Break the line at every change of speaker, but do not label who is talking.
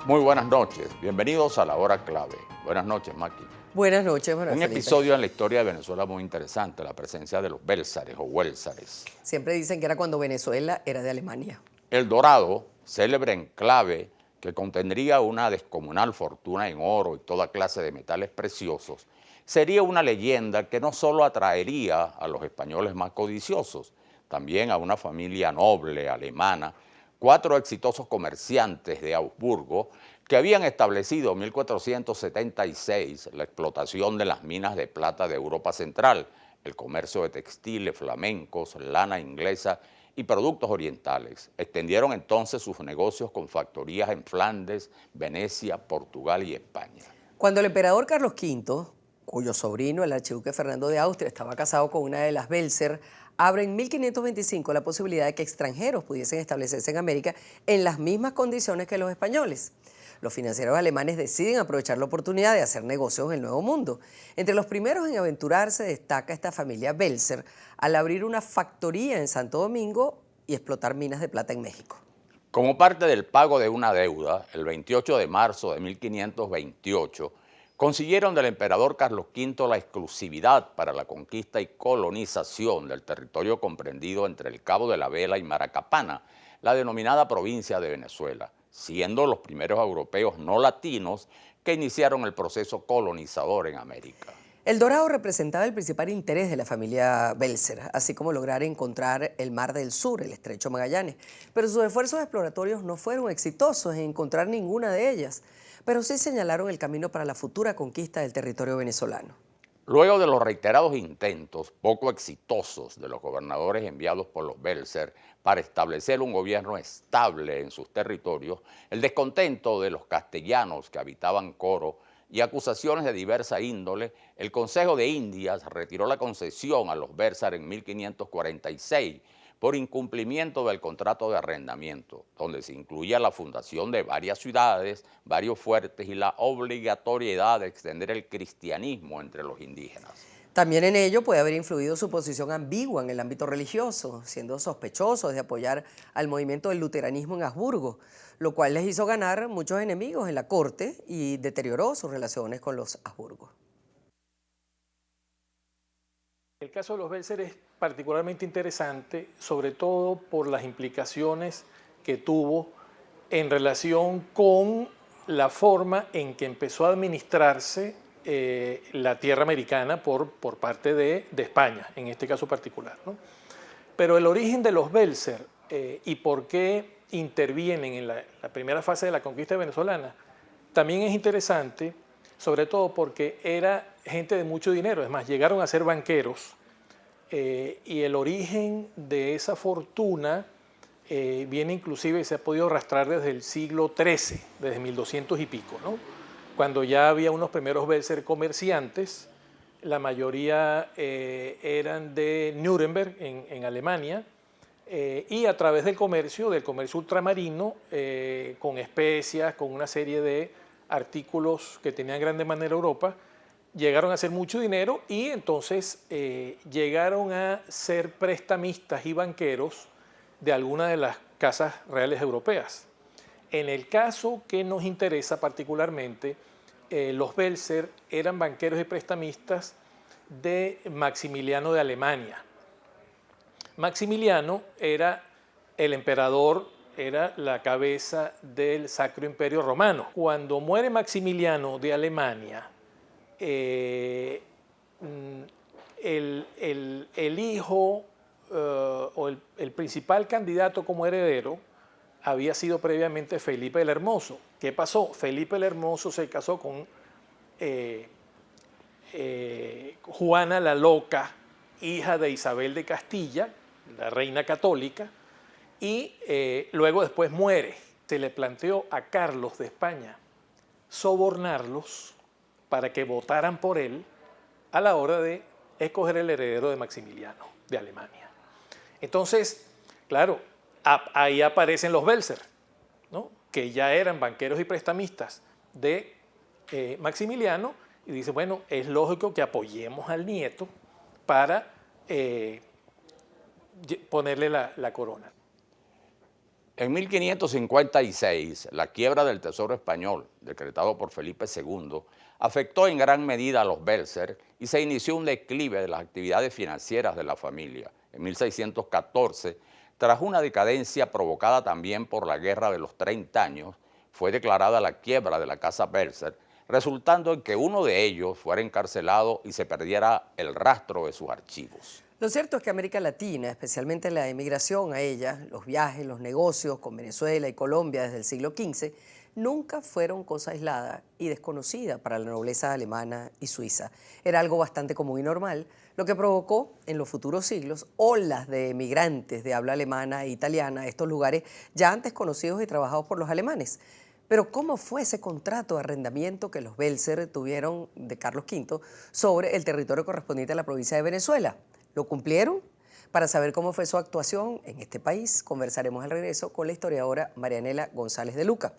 Muy buenas noches, bienvenidos a la hora clave. Buenas noches, Maki.
Buenas noches, Manuel
Un
Felipe.
episodio en la historia de Venezuela muy interesante, la presencia de los bélsares o huélsares.
Siempre dicen que era cuando Venezuela era de Alemania.
El Dorado, célebre enclave que contendría una descomunal fortuna en oro y toda clase de metales preciosos, sería una leyenda que no solo atraería a los españoles más codiciosos, también a una familia noble alemana, 4 exitosos comerciantes de Augsburgo que habían establecido en 1476 la explotación de las minas de plata de Europa Central, el comercio de textiles, flamencos, lana inglesa y productos orientales. Extendieron entonces sus negocios con factorías en Flandes, Venecia, Portugal y España.
Cuando el emperador Carlos V, cuyo sobrino, el archiduque Fernando de Austria, estaba casado con una de las Welser, abre en 1525 la posibilidad de que extranjeros pudiesen establecerse en América en las mismas condiciones que los españoles. Los financieros alemanes deciden aprovechar la oportunidad de hacer negocios en el Nuevo Mundo. Entre los primeros en aventurarse destaca esta familia Welser al abrir una factoría en Santo Domingo y explotar minas de plata en México.
Como parte del pago de una deuda, el 28 de marzo de 1528, consiguieron del emperador Carlos V la exclusividad para la conquista y colonización del territorio comprendido entre el Cabo de la Vela y Maracapana, la denominada provincia de Venezuela, siendo los primeros europeos no latinos que iniciaron el proceso colonizador en América.
El Dorado representaba el principal interés de la familia Welser, así como lograr encontrar el Mar del Sur, el Estrecho Magallanes. Pero sus esfuerzos exploratorios no fueron exitosos en encontrar ninguna de ellas, pero sí señalaron el camino para la futura conquista del territorio venezolano.
Luego de los reiterados intentos poco exitosos de los gobernadores enviados por los Welser para establecer un gobierno estable en sus territorios, el descontento de los castellanos que habitaban Coro y acusaciones de diversa índole, el Consejo de Indias retiró la concesión a los Welser en 1546 por incumplimiento del contrato de arrendamiento, donde se incluía la fundación de varias ciudades, varios fuertes y la obligatoriedad de extender el cristianismo entre los indígenas.
También en ello puede haber influido su posición ambigua en el ámbito religioso, siendo sospechosos de apoyar al movimiento del luteranismo en Habsburgo, lo cual les hizo ganar muchos enemigos en la corte y deterioró sus relaciones con los Habsburgo.
El caso de los Welser es particularmente interesante, sobre todo por las implicaciones que tuvo en relación con la forma en que empezó a administrarse la tierra americana por parte de España, en este caso particular, ¿no? Pero el origen de los Welser y por qué intervienen en la primera fase de la conquista venezolana también es interesante, sobre todo porque era gente de mucho dinero, es más, llegaron a ser banqueros y el origen de esa fortuna viene inclusive, se ha podido rastrar desde el siglo XIII, desde 1200 y pico, ¿no? Cuando ya había unos primeros Welser comerciantes, la mayoría eran de Nuremberg, en Alemania, y a través del comercio ultramarino, con especias, con una serie de artículos que tenían gran demanda en Europa, llegaron a hacer mucho dinero y entonces llegaron a ser prestamistas y banqueros de algunas de las casas reales europeas. En el caso que nos interesa particularmente, los Welser eran banqueros y prestamistas de Maximiliano de Alemania. Maximiliano era el emperador, era la cabeza del Sacro Imperio Romano. Cuando muere Maximiliano de Alemania, el hijo o el principal candidato como heredero había sido previamente Felipe el Hermoso. ¿Qué pasó? Felipe el Hermoso se casó con Juana la Loca, hija de Isabel de Castilla, la reina católica, y luego después muere. Se le planteó a Carlos de España sobornarlos para que votaran por él a la hora de escoger el heredero de Maximiliano de Alemania. Entonces, claro, ahí aparecen los Welser, ¿no? Que ya eran banqueros y prestamistas de Maximiliano, y dice, bueno, es lógico que apoyemos al nieto para ponerle la corona.
En 1556, la quiebra del Tesoro Español, decretado por Felipe II, afectó en gran medida a los Belzer y se inició un declive de las actividades financieras de la familia. En 1614, tras una decadencia provocada también por la Guerra de los 30 años, fue declarada la quiebra de la Casa Belzer, resultando en que uno de ellos fuera encarcelado y se perdiera el rastro de sus archivos.
Lo cierto es que América Latina, especialmente la emigración a ella, los viajes, los negocios con Venezuela y Colombia desde el siglo XV, nunca fueron cosa aislada y desconocida para la nobleza alemana y suiza. Era algo bastante común y normal, lo que provocó en los futuros siglos olas de emigrantes de habla alemana e italiana a estos lugares ya antes conocidos y trabajados por los alemanes. Pero ¿cómo fue ese contrato de arrendamiento que los Belzer tuvieron de Carlos V sobre el territorio correspondiente a la provincia de Venezuela? ¿Lo cumplieron? Para saber cómo fue su actuación en este país, conversaremos al regreso con la historiadora Marianela González de Luca.